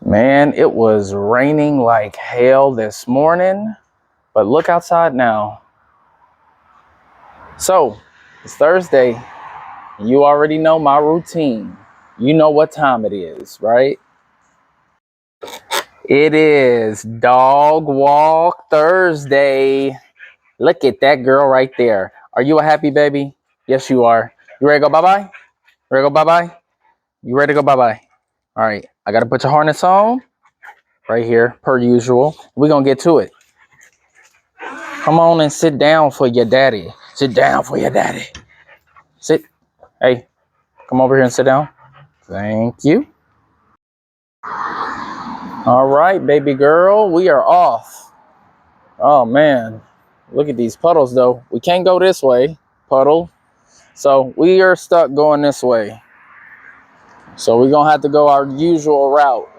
Man, it was raining like hell this morning, but look outside now. So, it's Thursday. You already know my routine. You know what time it is, right? It is Dog Walk Thursday. Look at that girl right there. Are you a happy baby? Yes, you are. You ready to go bye-bye? Ready to go bye-bye? You ready to go bye-bye? All right, I got to put your harness on right here, per usual. We're going to get to it. Come on and sit down for your daddy. Sit down for your daddy. Sit. Hey, come over here and sit down. Thank you. All right, baby girl, we are off. Oh, man. Look at these puddles, though. We can't go this way, puddle. So we are stuck going this way. So we're going to have to go our usual route.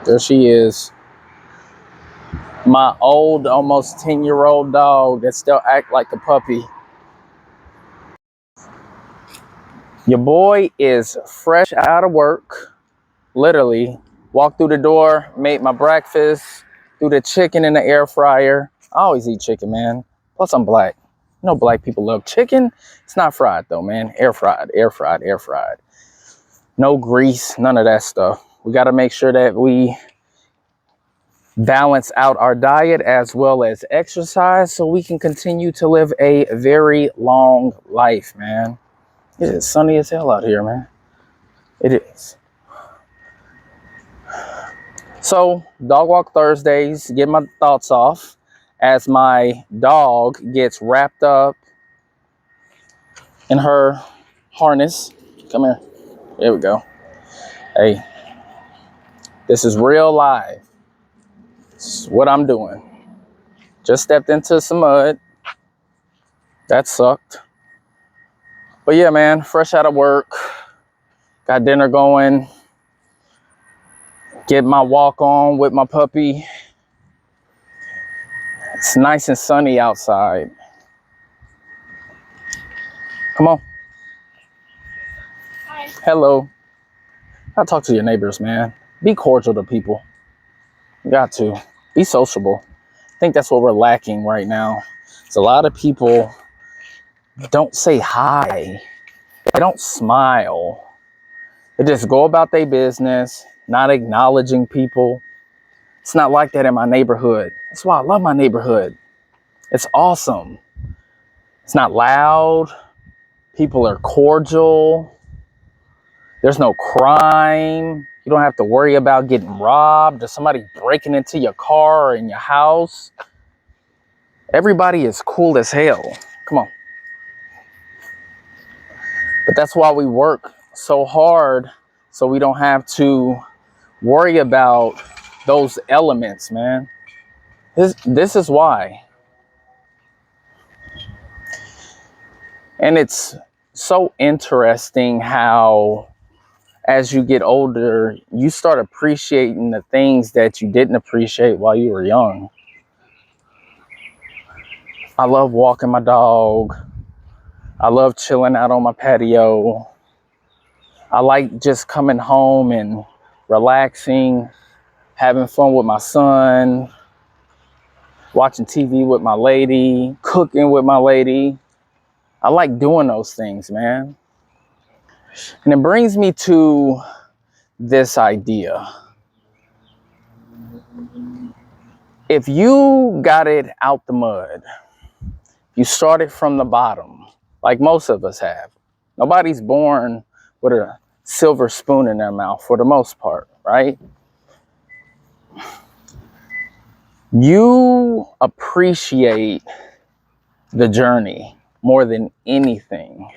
There she is. My old, almost 10-year-old dog that still act like a puppy. Your boy is fresh out of work. Literally, walked through the door, made my breakfast, threw the chicken in the air fryer. I always eat chicken, man. Plus, I'm black. You know, black people love chicken. It's not fried, though, man. Air fried, air fried, air fried. No grease, none of that stuff. We got to make sure that we balance out our diet as well as exercise so we can continue to live a very long life, man. It is sunny as hell out here, man. It is. So, Dog Walk Thursdays, get my thoughts off as my dog gets wrapped up in her harness. Come here. There we go. Hey, this is real live. This is what I'm doing. Just stepped into some mud. That sucked. But yeah, man, fresh out of work. Got dinner going. Get my walk on with my puppy. It's nice and sunny outside. Come on. Hi. Hello. I talk to your neighbors, man. Be cordial to people. You got to. Be sociable. I think that's what we're lacking right now. It's a lot of people don't say hi. They don't smile. They just go about their business, not acknowledging people. It's not like that in my neighborhood. That's why I love my neighborhood. It's awesome. It's not loud. People are cordial. There's no crime. You don't have to worry about getting robbed or somebody breaking into your car or in your house. Everybody is cool as hell. Come on. But that's why we work so hard so we don't have to worry about those elements, man. This is why. And it's so interesting how as you get older, you start appreciating the things that you didn't appreciate while you were young. I love walking my dog. I love chilling out on my patio. I like just coming home and relaxing, having fun with my son, watching TV with my lady, cooking with my lady. I like doing those things, man. And it brings me to this idea. If you got it out the mud, you started from the bottom, like most of us have. Nobody's born with a silver spoon in their mouth for the most part, right? You appreciate the journey more than anything.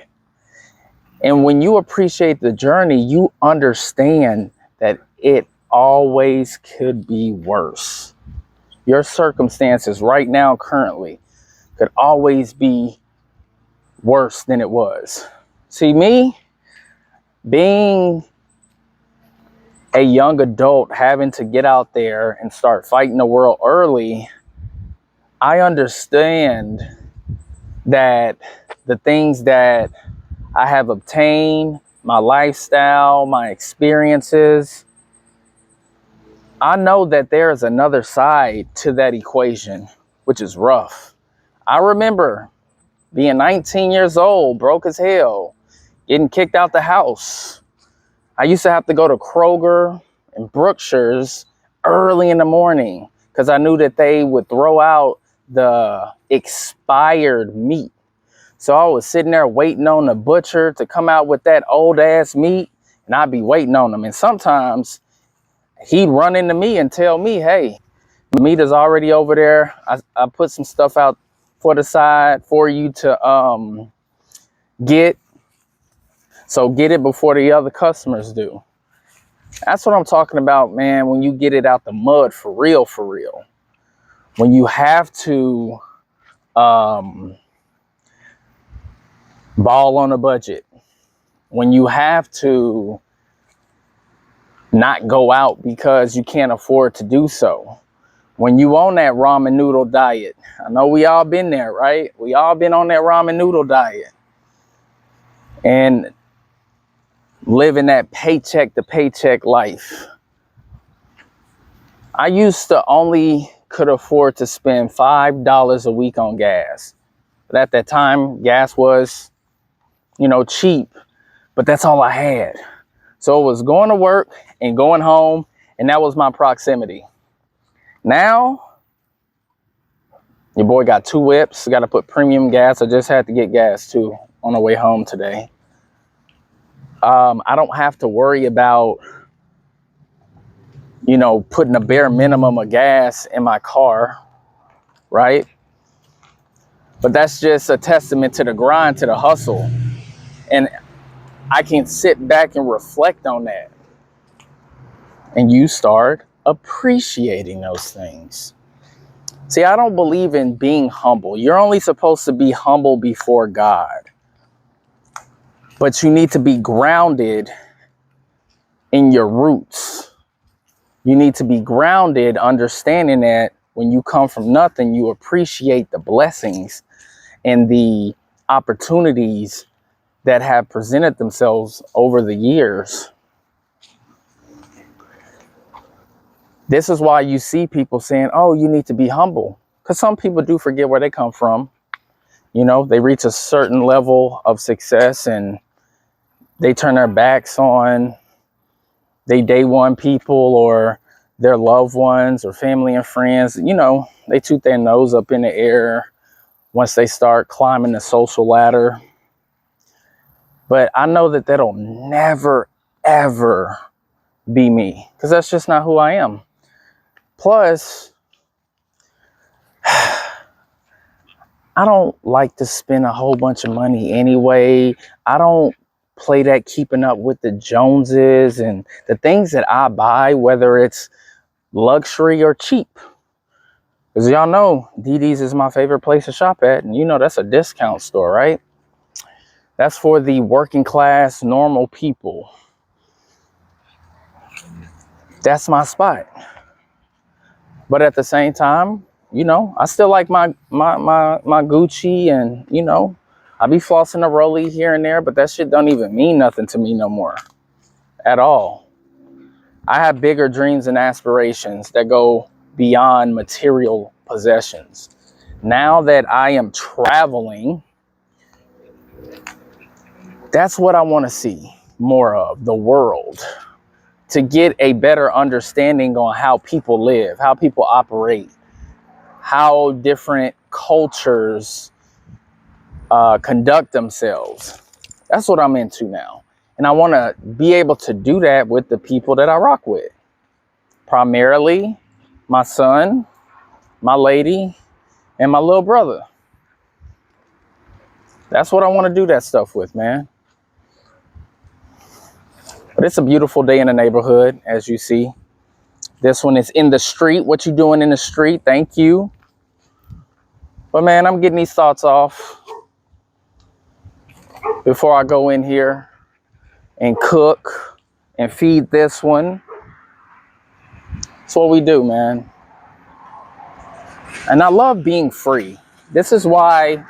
And when you appreciate the journey, you understand that it always could be worse. Your circumstances right now, currently, could always be worse than it was. See, me being a young adult, having to get out there and start fighting the world early, I understand that the things that I have obtained, my lifestyle, my experiences, I know that there is another side to that equation, which is rough. I remember being 19 years old, broke as hell, getting kicked out the house. I used to have to go to Kroger and Brookshire's early in the morning because I knew that they would throw out the expired meat. So I was sitting there waiting on the butcher to come out with that old ass meat, and I'd be waiting on him. And sometimes he'd run into me and tell me, hey, the meat is already over there. I put some stuff out for the side for you to get. So get it before the other customers do. That's what I'm talking about, man, when you get it out the mud for real, for real. When you have to ball on a budget. When you have to not go out because you can't afford to do so. When you on that ramen noodle diet. I know we all been there, right? We all been on that ramen noodle diet. And living that paycheck to paycheck life. I used to only could afford to spend $5 a week on gas. But at that time, gas was, cheap. But that's all I had. So it was going to work and going home, and that was my proximity. Now, your boy got 2 whips. Got to put premium gas. I just had to get gas too on the way home today. I don't have to worry about, putting a bare minimum of gas in my car, right? But that's just a testament to the grind, to the hustle. And I can sit back and reflect on that. And you start appreciating those things. See, I don't believe in being humble. You're only supposed to be humble before God. But you need to be grounded in your roots. You need to be grounded, understanding that when you come from nothing, you appreciate the blessings and the opportunities that have presented themselves over the years. This is why you see people saying, oh, you need to be humble. Because some people do forget where they come from. They reach a certain level of success and they turn their backs on they day one people or their loved ones or family and friends. They toot their nose up in the air once they start climbing the social ladder. But I know that that'll never, ever be me because that's just not who I am. Plus, I don't like to spend a whole bunch of money anyway. I don't play that keeping up with the Joneses and the things that I buy, whether it's luxury or cheap. Because y'all know, DD's is my favorite place to shop at. And that's a discount store, right? That's for the working class, normal people. That's my spot. But at the same time, I still like my Gucci and, I be flossing a Rollie here and there, but that shit don't even mean nothing to me no more at all. I have bigger dreams and aspirations that go beyond material possessions. Now that I am traveling, that's what I want to see more of, the world, to get a better understanding on how people live, how people operate, how different cultures conduct themselves. That's what I'm into now. And I want to be able to do that with the people that I rock with. Primarily my son, my lady, and my little brother. That's what I want to do that stuff with, man. But it's a beautiful day in the neighborhood, as you see. This one is in the street. What you doing in the street? Thank you. But man, I'm getting these thoughts off before I go in here and cook and feed this one. That's what we do, man. And I love being free. This is why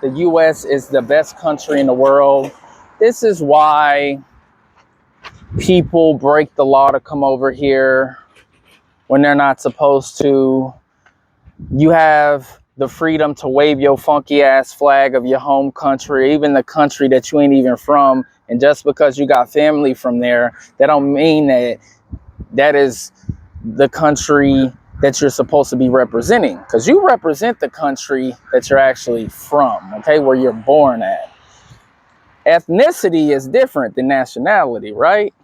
the U.S. is the best country in the world. This is why people break the law to come over here. when they're not supposed to. You have the freedom to wave your funky ass flag of your home country, even the country that you ain't even from. And just because you got family from there, that don't mean that that is the country that you're supposed to be representing, because you represent the country that you're actually from, okay, where you're born at. Ethnicity is different than nationality, right?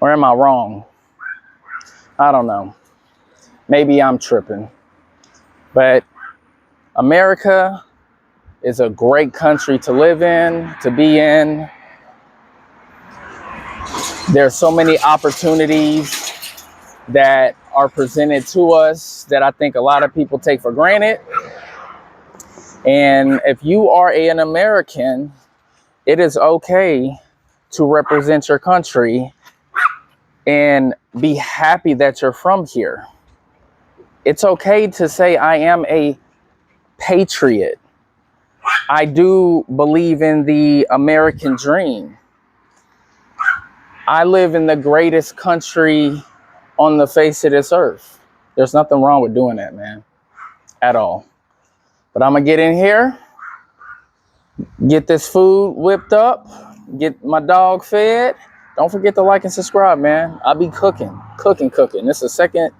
Or am I wrong? I don't know. Maybe I'm tripping. But America is a great country to live in, to be in. There's so many opportunities that are presented to us that I think a lot of people take for granted. And if you are an American, it is okay to represent your country and be happy that you're from here. It's okay to say, I am a patriot. I do believe in the American dream. I live in the greatest country on the face of this earth. There's nothing wrong with doing that, man, at all. But I'm gonna get in here, get this food whipped up, get my dog fed. Don't forget to like and subscribe, man. I'll be cooking. This is the second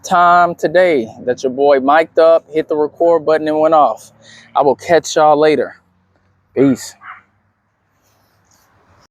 time today that your boy mic'd up, hit the record button, and went off. I will catch y'all later. Peace.